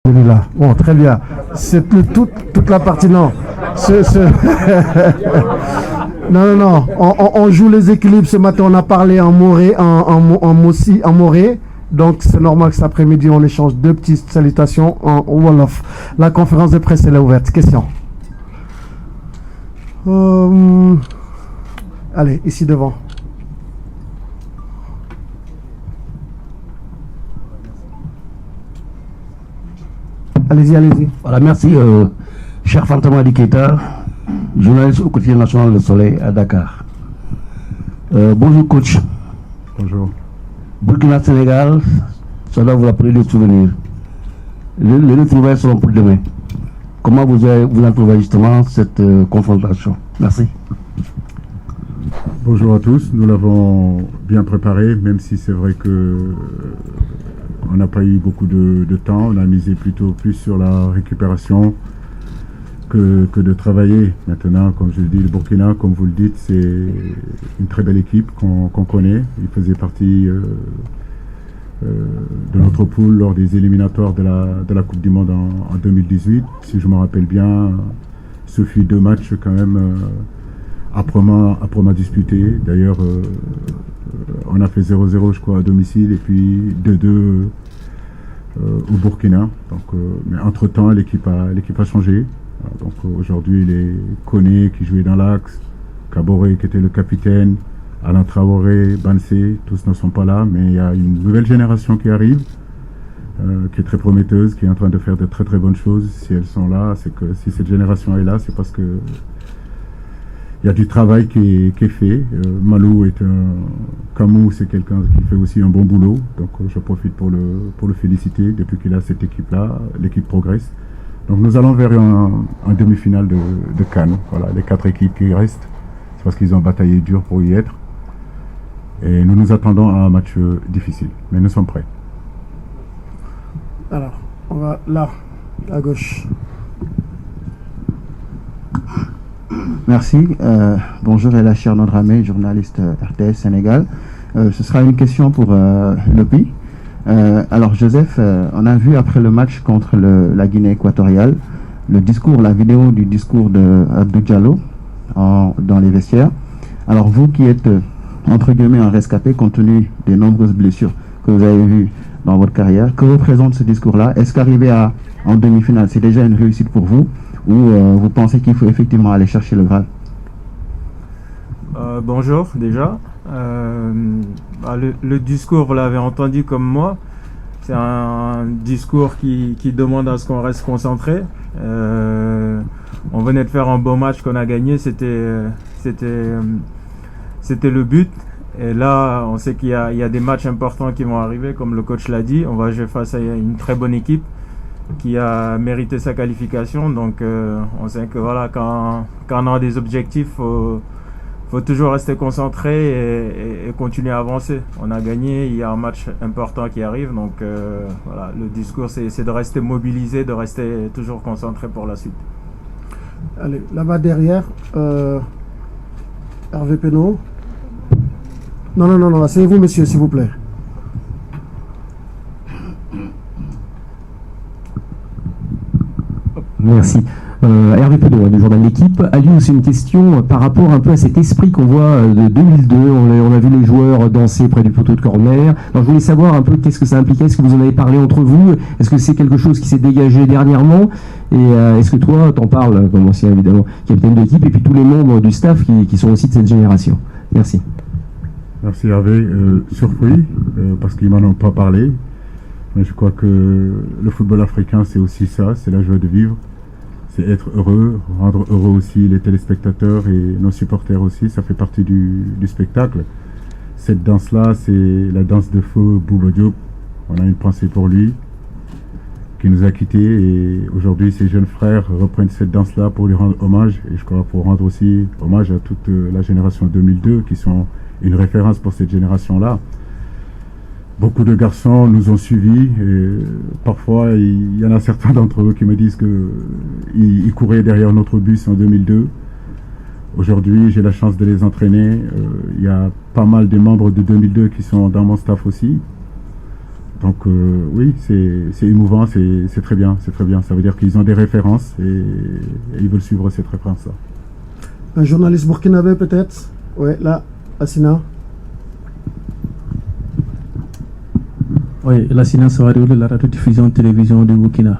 Là. Bon, très bien. C'est toute la partie. Non. Non. On joue les équilibres ce matin. On a parlé en moré, en moré. Donc, c'est normal que cet après-midi, on échange deux petites salutations en Wolof. La conférence de presse, elle est ouverte. Question. Allez, ici devant. Allez-y. Voilà, merci. Cher Fantama Adiketa, journaliste au quotidien national Le Soleil à Dakar. Bonjour coach. Bonjour. Burkina-Sénégal, ça doit vous rappeler des souvenirs. Les retrouvailles seront pour demain. Comment vous en trouvez justement cette confrontation? Merci. Bonjour à tous. Nous l'avons bien préparé, même si c'est vrai que on n'a pas eu beaucoup de temps. On a misé plutôt plus sur la récupération que de travailler. Maintenant, comme je le dis, le Burkina, comme vous le dites, c'est une très belle équipe qu'on connaît. Il faisait partie de notre poule lors des éliminatoires de la Coupe du Monde en 2018. Si je me rappelle bien, ce fut 2 matchs quand même âprement disputés. D'ailleurs, on a fait 0-0 je crois à domicile et puis 2-2 au Burkina. Donc, mais entre-temps, l'équipe a changé. Donc aujourd'hui, il est Koné qui jouait dans l'axe, Kaboré qui était le capitaine, Alain Traoré, Bansé, tous ne sont pas là, mais il y a une nouvelle génération qui arrive, qui est très prometteuse, qui est en train de faire de très très bonnes choses. Si elles sont là, c'est que si cette génération est là, c'est parce que il y a du travail qui est fait. Malou Kamou, c'est quelqu'un qui fait aussi un bon boulot. Donc je profite pour le féliciter. Depuis qu'il a cette équipe-là, l'équipe progresse. Donc nous allons vers un demi-finale de Cannes. Voilà, les 4 équipes qui restent, c'est parce qu'ils ont bataillé dur pour y être. Et nous nous attendons à un match difficile. Mais nous sommes prêts. Alors, on va là, à gauche. Merci. Bonjour Ella Chernodramé, journaliste RTS Sénégal. Ce sera une question pour Lopi. Alors Joseph, on a vu après le match contre la Guinée équatoriale la vidéo du discours de Abdou Diallo dans les vestiaires. Alors vous qui êtes entre guillemets un rescapé compte tenu des nombreuses blessures que vous avez vues dans votre carrière, que représente ce discours-là? Est-ce qu'arriver en demi-finale, c'est déjà une réussite pour vous? Ou vous pensez qu'il faut effectivement aller chercher le Graal? Bonjour déjà. Le discours, vous l'avez entendu comme moi. C'est un discours qui demande à ce qu'on reste concentré. On venait de faire un beau match qu'on a gagné. C'était le but. Et là, on sait qu'il y a des matchs importants qui vont arriver, comme le coach l'a dit. On va jouer face à une très bonne équipe qui a mérité sa qualification. Donc on sait que voilà, quand on a des objectifs, faut toujours rester concentré et continuer à avancer. On a gagné, il y a un match important qui arrive. Donc voilà, le discours c'est de rester mobilisé, de rester toujours concentré pour la suite. Allez, là-bas derrière, Hervé Penaud. Non, asseyez-vous monsieur, s'il vous plaît. Merci. Hervé Pedot, du journal L'équipe. A lieu aussi une question par rapport un peu à cet esprit qu'on voit de 2002. On a vu les joueurs danser près du poteau de corner. Alors je voulais savoir un peu qu'est-ce que ça impliquait. Est-ce que vous en avez parlé entre vous? Est-ce que c'est quelque chose qui s'est dégagé dernièrement? Et est-ce que toi, t'en parles comme ancien évidemment capitaine d'équipe et puis tous les membres du staff qui sont aussi de cette génération? Merci. Merci Hervé. Surpris parce qu'ils m'en ont pas parlé. Mais je crois que le football africain, c'est aussi ça, c'est la joie de vivre. C'est être heureux, rendre heureux aussi les téléspectateurs et nos supporters aussi, ça fait partie du spectacle. Cette danse-là, c'est la danse de feu Bouba Diop. On a une pensée pour lui, qui nous a quittés, et aujourd'hui ses jeunes frères reprennent cette danse-là pour lui rendre hommage, et je crois pour rendre aussi hommage à toute la génération 2002, qui sont une référence pour cette génération-là. Beaucoup de garçons nous ont suivis et parfois il y en a certains d'entre eux qui me disent qu'ils couraient derrière notre bus en 2002. Aujourd'hui, j'ai la chance de les entraîner. Il y a pas mal de membres de 2002 qui sont dans mon staff aussi. Donc oui, c'est émouvant, c'est très bien, c'est très bien. Ça veut dire qu'ils ont des références et ils veulent suivre cette référence-là. Un journaliste burkinabé peut-être? Ouais, là, Assina. Oui, Lassina Sawadou de la radiodiffusion télévision du Burkina.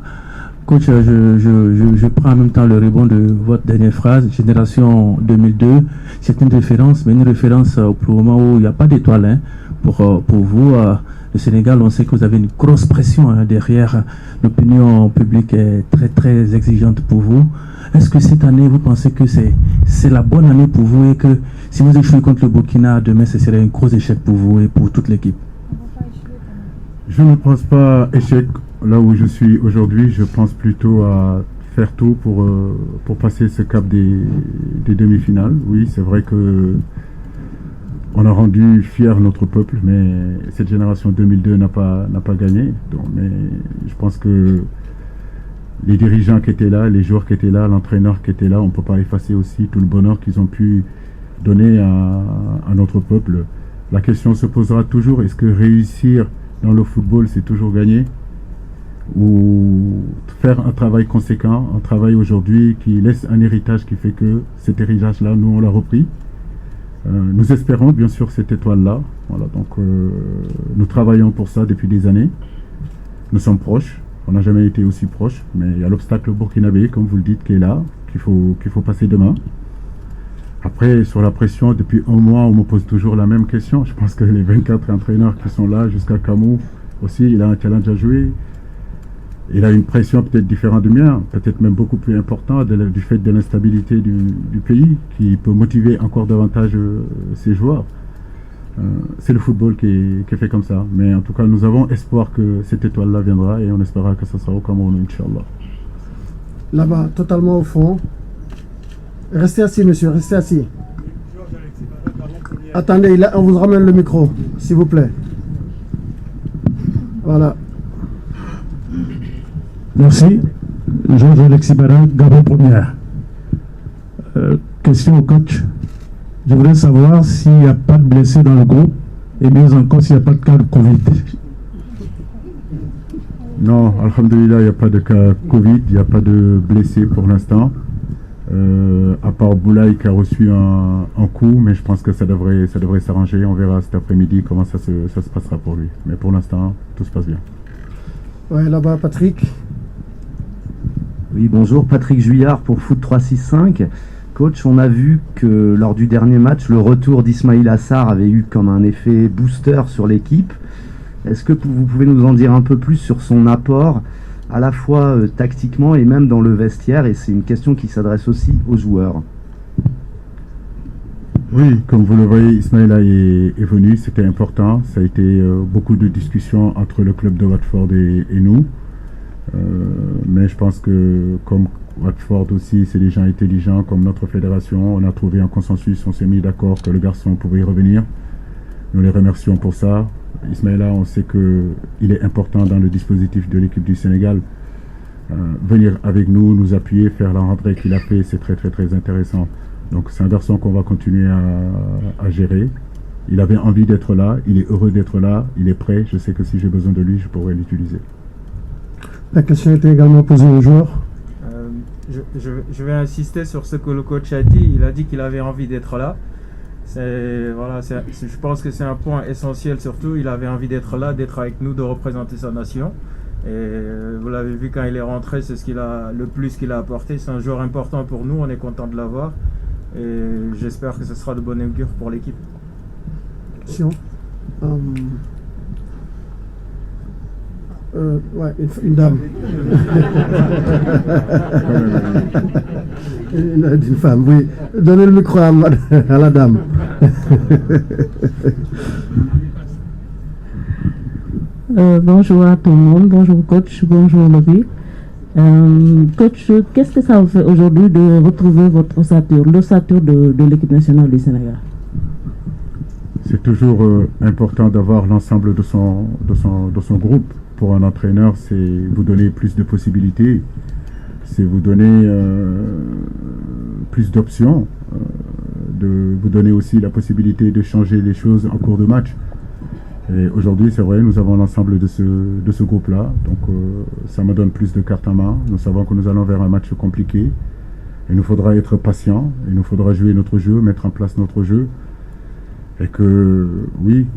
Coach, je prends en même temps le rebond de votre dernière phrase, génération 2002. C'est une référence, mais une référence pour le moment où il n'y a pas d'étoile. Hein, pour vous, le Sénégal, on sait que vous avez une grosse pression derrière. L'opinion publique est très très exigeante pour vous. Est-ce que cette année, vous pensez que c'est la bonne année pour vous et que si vous échouez contre le Burkina, demain, ce serait un gros échec pour vous et pour toute l'équipe? Je ne pense pas échec là où je suis aujourd'hui. Je pense plutôt à faire tout pour passer ce cap des demi-finales. Oui, c'est vrai que on a rendu fier notre peuple, mais cette génération 2002 n'a pas gagné. Donc, mais je pense que les dirigeants qui étaient là, les joueurs qui étaient là, l'entraîneur qui était là, on ne peut pas effacer aussi tout le bonheur qu'ils ont pu donner à notre peuple. La question se posera toujours, est-ce que réussir dans le football, c'est toujours gagner? Ou faire un travail conséquent, un travail aujourd'hui qui laisse un héritage qui fait que cet héritage-là, nous, on l'a repris. Nous espérons bien sûr cette étoile-là. Voilà, donc nous travaillons pour ça depuis des années. Nous sommes proches. On n'a jamais été aussi proches, mais il y a l'obstacle burkinabé, comme vous le dites, qui est là, qu'il faut passer demain. Après, sur la pression, depuis un mois, on me pose toujours la même question. Je pense que les 24 entraîneurs qui sont là, jusqu'à Camou aussi, il a un challenge à jouer. Il a une pression peut-être différente du mien, peut-être même beaucoup plus importante du fait de l'instabilité du pays, qui peut motiver encore davantage ses joueurs. C'est le football qui est fait comme ça. Mais en tout cas, nous avons espoir que cette étoile-là viendra et on espérera que ce sera au Cameroun, Inch'Allah. Là-bas, totalement au fond. Restez assis, monsieur, restez assis. Attendez, on vous ramène le micro, s'il vous plaît. Voilà. Merci. Georges Alexis Bara, Gabon Première. Question au coach. Je voudrais savoir s'il n'y a pas de blessés dans le groupe et mieux encore s'il n'y a pas de cas de Covid. Non, alhamdoulilah, il n'y a pas de cas Covid, il n'y a pas de blessés pour l'instant. À part Boulaye qui a reçu un coup, mais je pense que ça devrait s'arranger. On verra cet après-midi comment ça se passera pour lui. Mais pour l'instant, tout se passe bien. Ouais, là-bas, Patrick. Oui, bonjour, Patrick Juillard pour Foot 365. Coach, on a vu que lors du dernier match, le retour d'Ismaïl Assar avait eu comme un effet booster sur l'équipe. Est-ce que vous pouvez nous en dire un peu plus sur son apport, à la fois tactiquement et même dans le vestiaire? Et c'est une question qui s'adresse aussi aux joueurs. Oui, comme vous le voyez, Ismaïla est venu, c'était important. Ça a été beaucoup de discussions entre le club de Watford et nous. Mais je pense que comme Watford aussi, c'est des gens intelligents comme notre fédération. On a trouvé un consensus, on s'est mis d'accord que le garçon pouvait y revenir. Nous les remercions pour ça. Ismaïla, on sait qu'il est important dans le dispositif de l'équipe du Sénégal. Venir avec nous, nous appuyer, faire la rentrée qu'il a fait, c'est très très très intéressant. Donc c'est un garçon qu'on va continuer à gérer. Il avait envie d'être là, il est heureux d'être là, il est prêt. Je sais que si j'ai besoin de lui, je pourrais l'utiliser. La question était également posée aux joueurs. Je vais insister sur ce que le coach a dit. Il a dit qu'il avait envie d'être là. Je pense que c'est un point essentiel surtout. Il avait envie d'être là, d'être avec nous, de représenter sa nation. Et vous l'avez vu quand il est rentré, c'est le plus qu'il a apporté. C'est un joueur important pour nous, on est content de l'avoir. Et j'espère que ce sera de bon augure pour l'équipe. Ouais, une dame. Une femme, oui. Donnez le micro à la dame. Bonjour à tout le monde, bonjour coach, bonjour Lobby. Coach, qu'est-ce que ça vous fait aujourd'hui de retrouver votre ossature, l'ossature de l'équipe nationale du Sénégal? C'est toujours important d'avoir l'ensemble de son groupe. Pour un entraîneur, c'est vous donner plus de possibilités, c'est vous donner plus d'options, de vous donner aussi la possibilité de changer les choses en cours de match. Et aujourd'hui, c'est vrai, nous avons l'ensemble de ce groupe-là. Donc, ça me donne plus de cartes en main. Nous savons que nous allons vers un match compliqué. Il nous faudra être patient. Il nous faudra jouer notre jeu, mettre en place notre jeu. Et que, oui,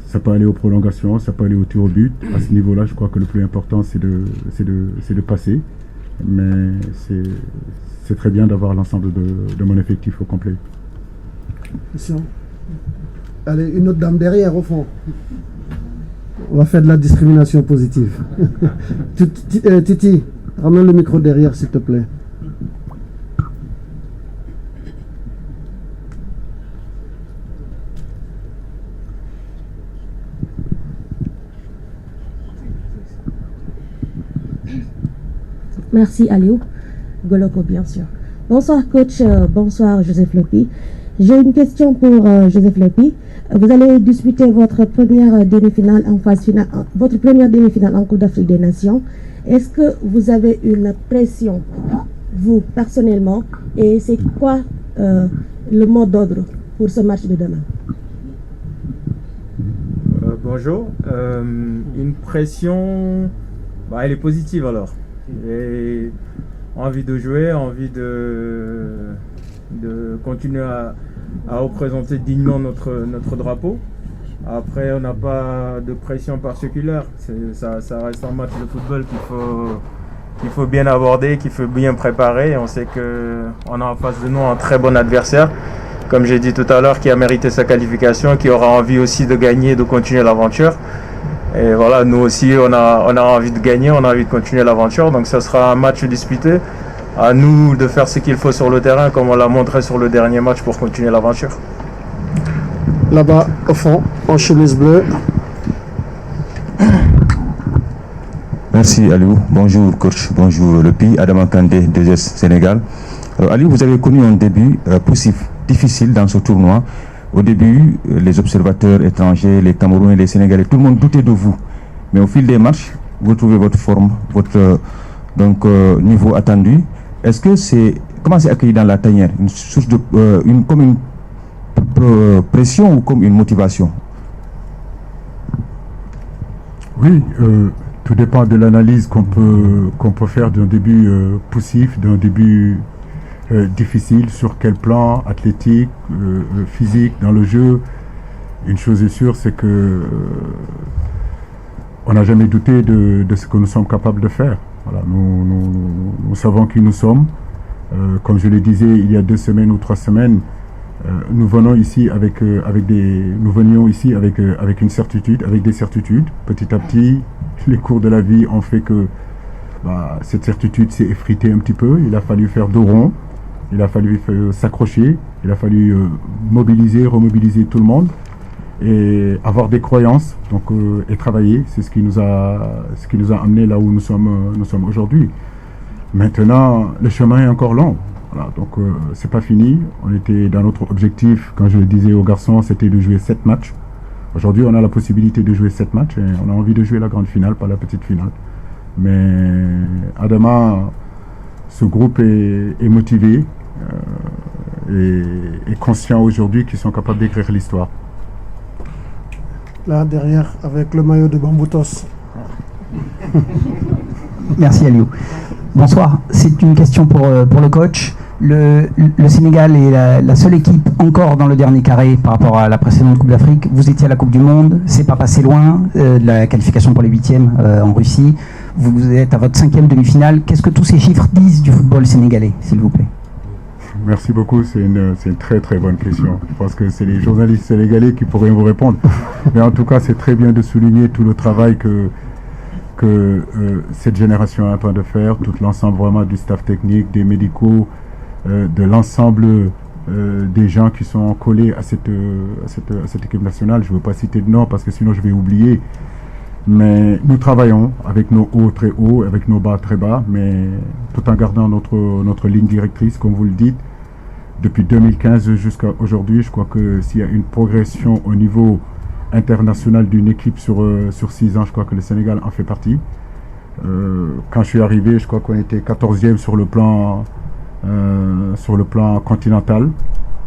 ça peut aller aux prolongations, ça peut aller au tir au but. À ce niveau-là, je crois que le plus important, c'est de passer. Mais c'est très bien d'avoir l'ensemble de mon effectif au complet. Allez, une autre dame derrière, au fond. On va faire de la discrimination positive. Titi, ramène le micro derrière, s'il te plaît. Merci Aliou. Goloko, bien sûr. Bonsoir coach, bonsoir Joseph Lopi. J'ai une question pour Joseph Lopi. Vous allez disputer votre première demi-finale en phase finale, votre première demi-finale en Coupe d'Afrique des Nations. Est-ce que vous avez une pression, vous personnellement, et c'est quoi le mot d'ordre pour ce match de demain? Bonjour. Une pression, elle est positive alors. J'ai envie de jouer, envie de continuer à représenter dignement notre drapeau. Après, on n'a pas de pression particulière. Ça reste un match de football qu'il faut bien aborder, qu'il faut bien préparer. On sait qu'on a en face de nous un très bon adversaire, comme j'ai dit tout à l'heure, qui a mérité sa qualification, qui aura envie aussi de gagner, de continuer l'aventure. Et voilà, nous aussi, on a envie de gagner, on a envie de continuer l'aventure. Donc ça sera un match disputé. À nous de faire ce qu'il faut sur le terrain, comme on l'a montré sur le dernier match, pour continuer l'aventure. Là-bas, au fond, en chemise bleue. Merci Aliou. Bonjour coach, bonjour Lopi. Adama Kandé, 2S Sénégal. Aliou, vous avez connu un début poussif, difficile dans ce tournoi. Au début, les observateurs étrangers, les Camerounais, les Sénégalais, tout le monde doutait de vous. Mais au fil des matchs, vous trouvez votre forme, votre niveau attendu. Est-ce que comment c'est accueilli dans la tanière? Une source de, comme une pression ou comme une motivation? Oui, tout dépend de l'analyse qu'on peut faire d'un début poussif, d'un début difficile, sur quel plan, athlétique, physique, dans le jeu. Une chose est sûre, c'est que on n'a jamais douté de ce que nous sommes capables de faire. Voilà, nous savons qui nous sommes. Comme je le disais il y a 2 semaines ou 3 semaines, nous venions ici avec une certitude, avec des certitudes. Petit à petit, les cours de la vie ont fait que cette certitude s'est effritée un petit peu. Il a fallu faire dos rond. Il a fallu s'accrocher, il a fallu mobiliser, remobiliser tout le monde et avoir des croyances, donc et travailler. C'est ce qui nous a amené là où nous sommes aujourd'hui. Maintenant, le chemin est encore long. Voilà, donc c'est pas fini. On était dans notre objectif, quand je le disais aux garçons, c'était de jouer 7 matchs. Aujourd'hui, on a la possibilité de jouer 7 matchs et on a envie de jouer la grande finale, pas la petite finale. Mais Adama, ce groupe est motivé et conscient aujourd'hui qu'ils sont capables d'écrire l'histoire. Là, derrière, avec le maillot de Bamboutos. Merci Aliou. Bonsoir, c'est une question pour le coach. Le Sénégal est la seule équipe encore dans le dernier carré par rapport à la précédente Coupe d'Afrique. Vous étiez à la Coupe du Monde, c'est pas passé loin de la qualification pour les 8e en Russie. Vous êtes à votre 5e demi-finale. Qu'est-ce que tous ces chiffres disent du football sénégalais, s'il vous plaît? Merci beaucoup, c'est une très très bonne question. Je pense que c'est les journalistes sénégalais qui pourraient vous répondre. Mais en tout cas, c'est très bien de souligner tout le travail que cette génération est en train de faire, tout l'ensemble vraiment du staff technique, des médicaux, de l'ensemble des gens qui sont collés à cette équipe nationale. Je ne veux pas citer de nom parce que sinon je vais oublier. Mais nous travaillons avec nos hauts très hauts, avec nos bas très bas, mais tout en gardant notre ligne directrice, comme vous le dites. Depuis 2015 jusqu'à aujourd'hui, je crois que s'il y a une progression au niveau international d'une équipe sur 6 ans, je crois que le Sénégal en fait partie. Quand je suis arrivé, je crois qu'on était 14e sur le plan continental.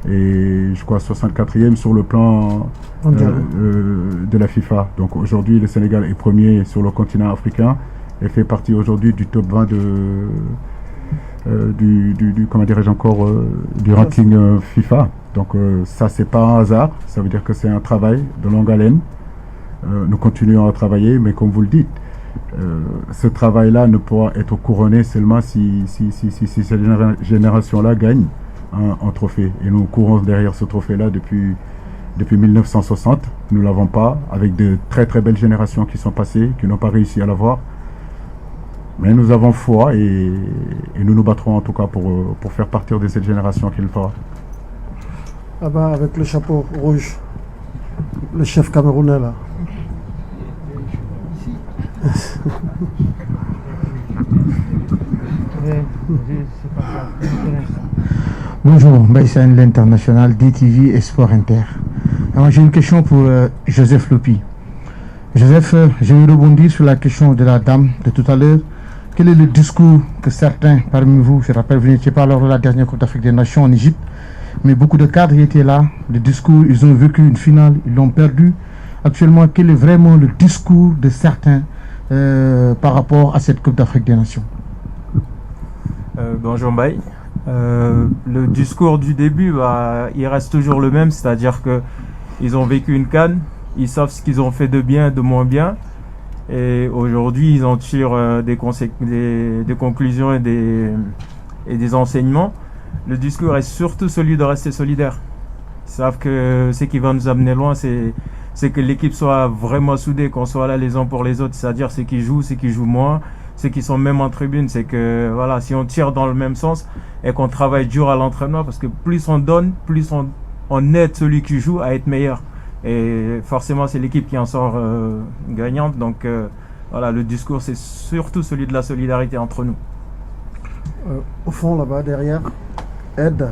et je crois 64e sur le plan de la FIFA. Donc aujourd'hui, le Sénégal est premier sur le continent africain et fait partie aujourd'hui du top 20 comment dirais-je encore, du ranking FIFA. Donc ça, c'est pas un hasard, ça veut dire que c'est un travail de longue haleine. Nous continuons à travailler, mais comme vous le dites, ce travail-là ne pourra être couronné seulement si cette génération-là gagne un trophée. Et nous courons derrière ce trophée-là depuis 1960. Nous ne l'avons pas, avec de très très belles générations qui sont passées, qui n'ont pas réussi à l'avoir. Mais nous avons foi et nous nous battrons en tout cas pour faire partir de cette génération qui le fera. Là-bas, avec le chapeau rouge, le chef camerounais là. Bonjour, Baïsan l'International, DTV et Sport Inter. Alors, j'ai une question pour Joseph Lopi. Joseph, je vais rebondir sur la question de la dame de tout à l'heure. Quel est le discours que certains parmi vous, je rappelle, vous n'étiez pas lors de la dernière Coupe d'Afrique des Nations en Égypte, mais beaucoup de cadres étaient là. Le discours, ils ont vécu une finale, ils l'ont perdu. Actuellement, quel est vraiment le discours de certains par rapport à cette Coupe d'Afrique des Nations? Bonjour Mbaye. Le discours du début, il reste toujours le même, c'est-à-dire qu'ils ont vécu une CAN, ils savent ce qu'ils ont fait de bien et de moins bien, et aujourd'hui ils en tirent des conclusions et des enseignements. Le discours est surtout celui de rester solidaire. Ils savent que ce qui va nous amener loin, c'est que l'équipe soit vraiment soudée, qu'on soit là les uns pour les autres, c'est-à-dire ceux qui jouent moins, ceux qui sont même en tribune, c'est que voilà, si on tire dans le même sens et qu'on travaille dur à l'entraînement, parce que plus on donne, plus on aide celui qui joue à être meilleur. Et forcément, c'est l'équipe qui en sort gagnante. Donc voilà, le discours, c'est surtout celui de la solidarité entre nous. Au fond, là-bas, derrière, Ed.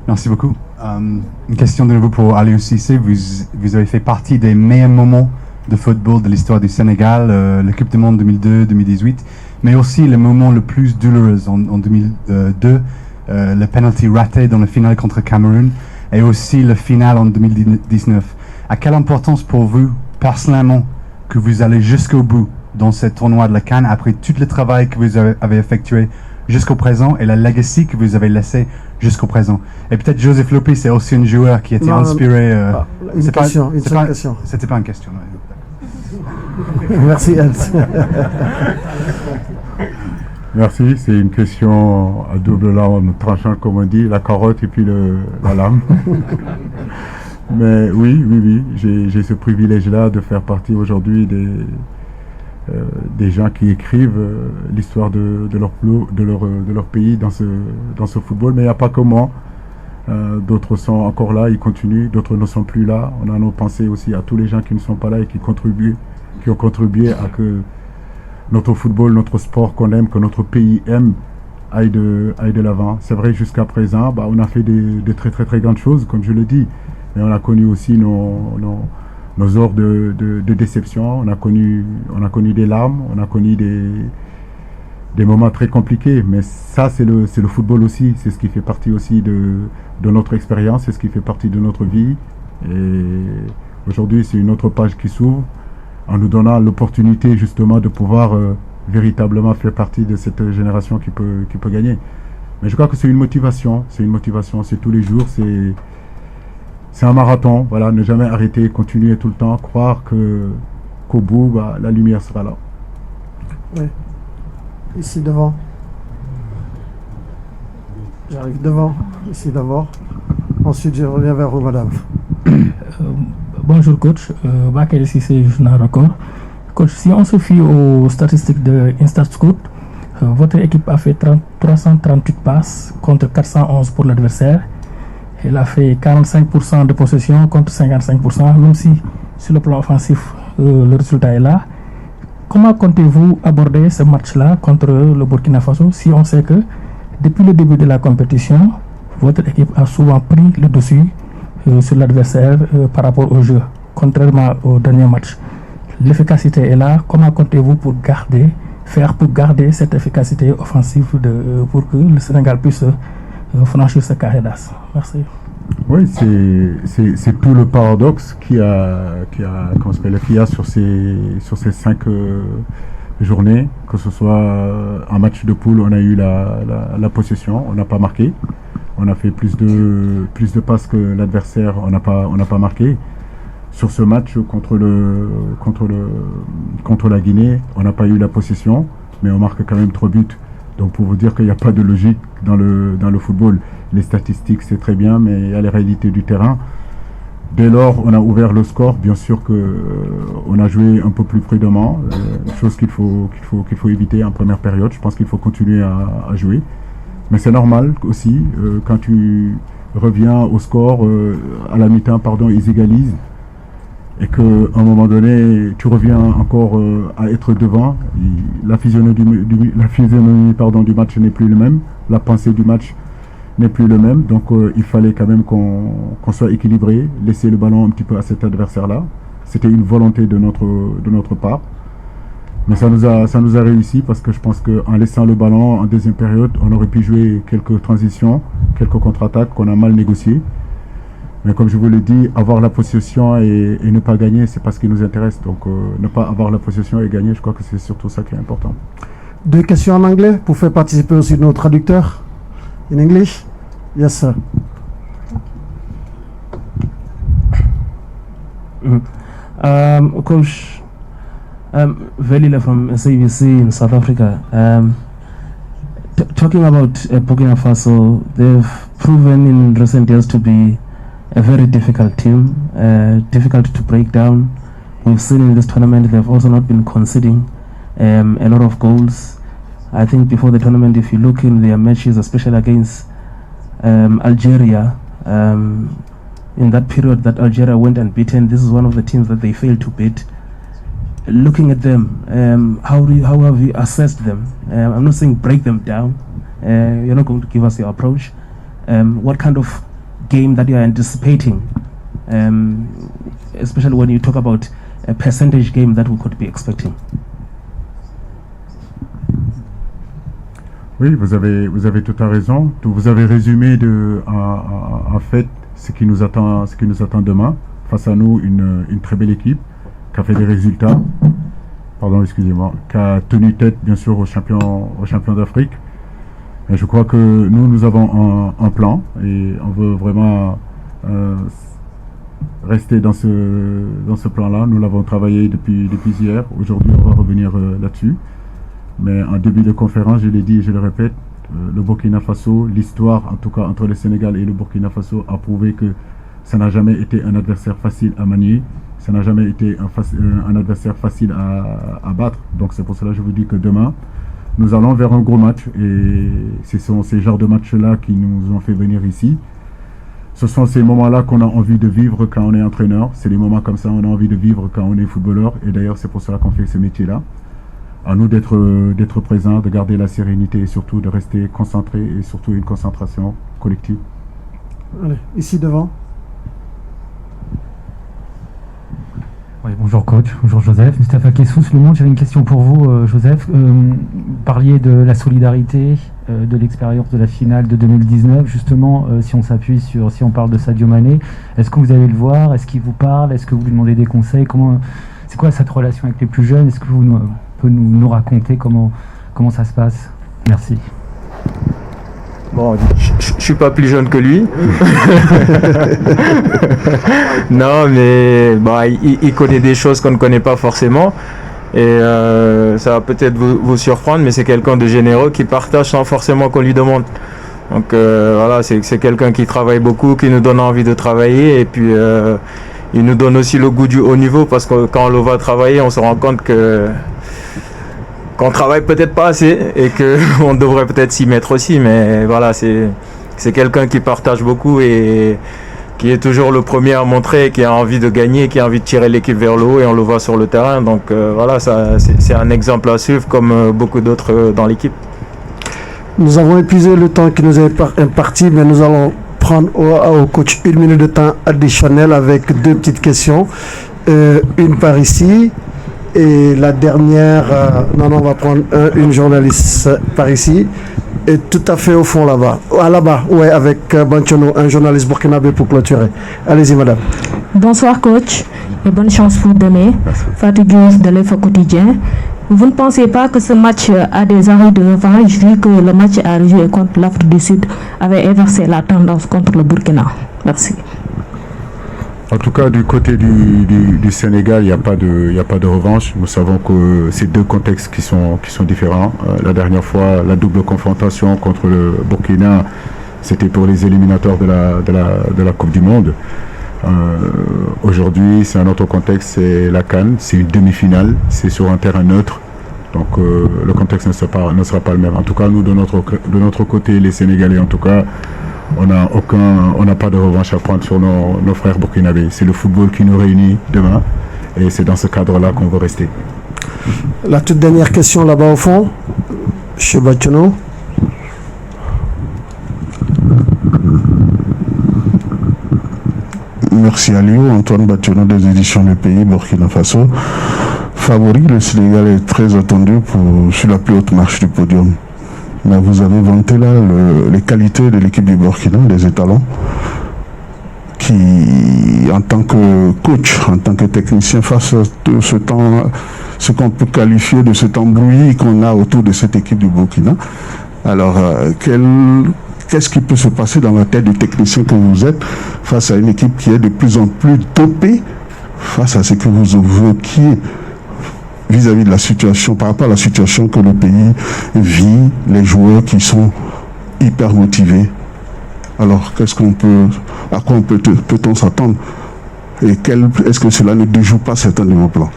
Merci beaucoup. Une question de nouveau pour Aliou Cissé. Vous avez fait partie des meilleurs moments de football de l'histoire du Sénégal, la Coupe du Monde 2002-2018, mais aussi le moment le plus douloureux en 2002, le penalty raté dans la finale contre Cameroun, et aussi le final en 2019. À quelle importance pour vous, personnellement, que vous allez jusqu'au bout dans ce tournoi de la CAN, après tout le travail que vous avez effectué jusqu'au présent et la legacy que vous avez laissé jusqu'au présent? Et peut-être Joseph Lopi, c'est aussi un joueur qui était inspiré. Une question. C'était pas une question. Merci, Ed. Merci, c'est une question à double lame tranchant, comme on dit, la carotte et puis la lame. Mais oui, j'ai ce privilège-là de faire partie aujourd'hui des gens qui écrivent l'histoire de leur pays dans ce football. Mais il n'y a pas que moi. D'autres sont encore là, ils continuent. D'autres ne sont plus là. On a nos pensées aussi à tous les gens qui ne sont pas là et qui ont contribué à que notre football, notre sport qu'on aime, que notre pays aime, aille de l'avant. C'est vrai, jusqu'à présent, on a fait des très très très grandes choses, comme je le dis. Mais on a connu aussi nos heures de déception, on a connu des larmes, on a connu des moments très compliqués. Mais ça, c'est le football aussi. C'est ce qui fait partie aussi de notre expérience, c'est ce qui fait partie de notre vie. Et aujourd'hui, c'est une autre page qui s'ouvre en nous donnant l'opportunité justement de pouvoir véritablement faire partie de cette génération qui peut gagner. Mais je crois que c'est une motivation, c'est tous les jours, c'est un marathon, voilà, ne jamais arrêter, continuer tout le temps, croire qu'au bout, la lumière sera là. Oui, ici devant. J'arrive devant, ici d'abord. Ensuite, je reviens vers vous, madame. Bonjour coach, Bakary Cissé, Journal Record. Coach, si on se fie aux statistiques de InstaScout, votre équipe a fait 338 passes contre 411 pour l'adversaire. Elle a fait 45% de possession contre 55%, même si sur le plan offensif, le résultat est là. Comment comptez-vous aborder ce match-là contre le Burkina Faso si on sait que depuis le début de la compétition, votre équipe a souvent pris le dessus sur l'adversaire par rapport au jeu, contrairement au dernier match? L'efficacité est là. Comment comptez-vous pour garder faire pour garder cette efficacité offensive pour que le Sénégal puisse franchir ce carré d'as? Merci. Oui, c'est tout le paradoxe qu'il y a sur ces 5 journées, que ce soit en match de poule, on a eu la possession, on n'a pas marqué, on a fait plus de passes que l'adversaire, on n'a pas marqué. Sur ce match contre la Guinée, on n'a pas eu la possession, mais on marque quand même 3 buts. Donc pour vous dire qu'il n'y a pas de logique dans le football. Les statistiques c'est très bien, mais il y a les réalités du terrain. Dès lors, on a ouvert le score. Bien sûr qu'on a joué un peu plus prudemment, chose qu'il faut éviter en première période. Je pense qu'il faut continuer à jouer. Mais c'est normal aussi, quand tu reviens au score, à la mi-temps, ils égalisent. Et qu'à un moment donné, tu reviens encore à être devant. La physionomie du match n'est plus le même. La pensée du match n'est plus le même. Donc il fallait quand même qu'on soit équilibré, laisser le ballon un petit peu à cet adversaire-là. C'était une volonté de notre part. Mais ça nous a réussi parce que je pense qu'en laissant le ballon en deuxième période, on aurait pu jouer quelques transitions, quelques contre-attaques qu'on a mal négociées. Mais comme je vous l'ai dit, avoir la possession et ne pas gagner, c'est pas ce qui nous intéresse. Donc ne pas avoir la possession et gagner, je crois que c'est surtout ça qui est important. 2 questions en anglais pour faire participer aussi nos traducteurs. In English? Yes, sir. Coach, Velila from SABC in South Africa. Talking about Burkina Faso, they've proven in recent years to be a very difficult team, difficult to break down. We've seen in this tournament they've also not been conceding a lot of goals. I think before the tournament, if you look in their matches, especially against Algeria, in that period that Algeria went unbeaten, this is one of the teams that they failed to beat. Looking at them, how have you assessed them? I'm not saying break them down. You're not going to give us your approach. What kind of game that you are anticipating, especially when you talk about a percentage game that we could be expecting? Oui, vous avez tout à raison. Vous avez résumé en fait ce qui nous attend demain. Face à nous, une très belle équipe qui a fait des résultats. Pardon, excusez-moi, qui a tenu tête bien sûr aux champions d'Afrique. Et je crois que nous avons un plan et on veut vraiment rester dans ce plan-là. Nous l'avons travaillé depuis hier. Aujourd'hui, on va revenir là-dessus. Mais en début de conférence, je l'ai dit et je le répète, le Burkina Faso, l'histoire en tout cas entre le Sénégal et le Burkina Faso a prouvé que ça n'a jamais été un adversaire facile à manier. Ça n'a jamais été un adversaire facile à battre. Donc c'est pour cela que je vous dis que demain, nous allons vers un gros match et ce sont ces genres de matchs-là qui nous ont fait venir ici. Ce sont ces moments-là qu'on a envie de vivre quand on est entraîneur. C'est les moments comme ça qu'on a envie de vivre quand on est footballeur. Et d'ailleurs, c'est pour cela qu'on fait ce métier-là. À nous d'être présents, de garder la sérénité et surtout de rester concentrés et surtout une concentration collective. Allez, ici devant. Oui, bonjour coach, bonjour Joseph. Mustapha Kessous, Le Monde, j'avais une question pour vous Joseph. Vous parliez de la solidarité, de l'expérience de la finale de 2019. Justement, si on parle de Sadio Mané, est-ce que vous allez le voir? Est-ce qu'il vous parle? Est-ce que vous lui demandez des conseils? C'est quoi cette relation avec les plus jeunes? Est-ce que vous pouvez nous raconter comment ça se passe? Merci. Bon, je suis pas plus jeune que lui. Non, mais bah, il connaît des choses qu'on ne connaît pas forcément. Et ça va peut-être vous surprendre, mais c'est quelqu'un de généreux qui partage sans forcément qu'on lui demande. Donc voilà, c'est quelqu'un qui travaille beaucoup, qui nous donne envie de travailler. Et puis il nous donne aussi le goût du haut niveau, parce que quand on le voit travailler, on se rend compte qu'on travaille peut-être pas assez et qu'on devrait peut-être s'y mettre aussi, mais voilà, c'est quelqu'un qui partage beaucoup et qui est toujours le premier à montrer, qui a envie de gagner, qui a envie de tirer l'équipe vers le haut, et on le voit sur le terrain. Donc voilà, c'est un exemple à suivre comme beaucoup d'autres dans l'équipe. Nous avons épuisé le temps qui nous est imparti, mais nous allons prendre au coach 1 minute de temps additionnel avec 2 petites questions. Une par ici Et la dernière, non, on va prendre une journaliste par ici. Et tout à fait au fond là-bas. Là-bas, ouais, avec Banchono, un journaliste burkinabé pour clôturer. Allez-y, madame. Bonsoir, coach, et bonne chance pour demain. Fatou Diouf de l'Info Quotidien. Vous ne pensez pas que ce match a des arrêts de revanche vu que le match à joué contre l'Afrique du Sud avait inversé la tendance contre le Burkina? Merci. En tout cas, du côté du Sénégal, il n'y a pas de revanche. Nous savons que c'est deux contextes qui sont différents. La dernière fois, la double confrontation contre le Burkina, c'était pour les éliminatoires de la Coupe du Monde. Aujourd'hui, c'est un autre contexte, c'est la CAN, c'est une demi-finale, c'est sur un terrain neutre. Donc le contexte ne sera pas le même. En tout cas, nous, de notre côté, les Sénégalais, en tout cas, on n'a pas de revanche à prendre sur nos frères burkinabés. C'est le football qui nous réunit demain et c'est dans ce cadre-là qu'on veut rester. La toute dernière question là-bas au fond, chez Banchono. Merci Aliou, Antoine Banchono des éditions Le Pays, Burkina Faso. Favori, le Sénégal est très attendu sur la plus haute marche du podium. Mais vous avez vanté là les qualités de l'équipe du Burkina, des étalons, qui, en tant que coach, en tant que technicien, face à ce qu'on peut qualifier de cet embrouillis qu'on a autour de cette équipe du Burkina. Alors, qu'est-ce qui peut se passer dans la tête du technicien que vous êtes face à une équipe qui est de plus en plus dopée, face à ce que vous évoquiez vis-à-vis de la situation, par rapport à la situation que le pays vit, les joueurs qui sont hyper motivés. Alors, à quoi peut-on s'attendre? Et est-ce que cela ne déjoue pas certains de vos plans?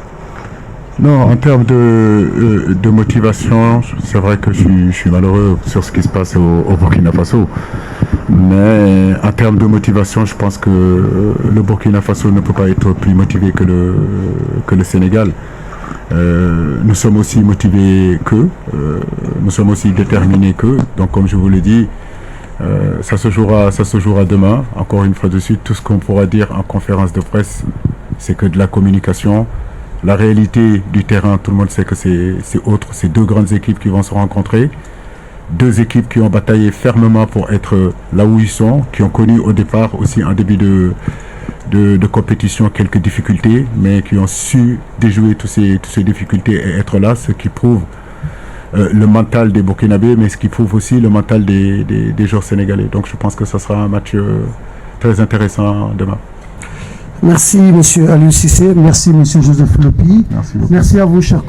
Non, en termes de motivation, c'est vrai que je suis malheureux sur ce qui se passe au Burkina Faso. Mais en termes de motivation, je pense que le Burkina Faso ne peut pas être plus motivé que le Sénégal. Nous sommes aussi motivés qu'eux, nous sommes aussi déterminés qu'eux. Donc comme je vous l'ai dit, ça se jouera demain. Encore une fois de suite, tout ce qu'on pourra dire en conférence de presse, c'est que de la communication. La réalité du terrain, tout le monde sait que c'est autre. C'est deux grandes équipes qui vont se rencontrer. Deux équipes qui ont bataillé fermement pour être là où ils sont, qui ont connu au départ aussi en début de compétition quelques difficultés, mais qui ont su déjouer toutes ces difficultés et être là, ce qui prouve le mental des Burkinabés, mais ce qui prouve aussi le mental des joueurs sénégalais. Donc je pense que ça sera un match très intéressant demain. Merci, monsieur Aliou Cissé. Merci, monsieur Joseph Lopi. Merci à vous, chers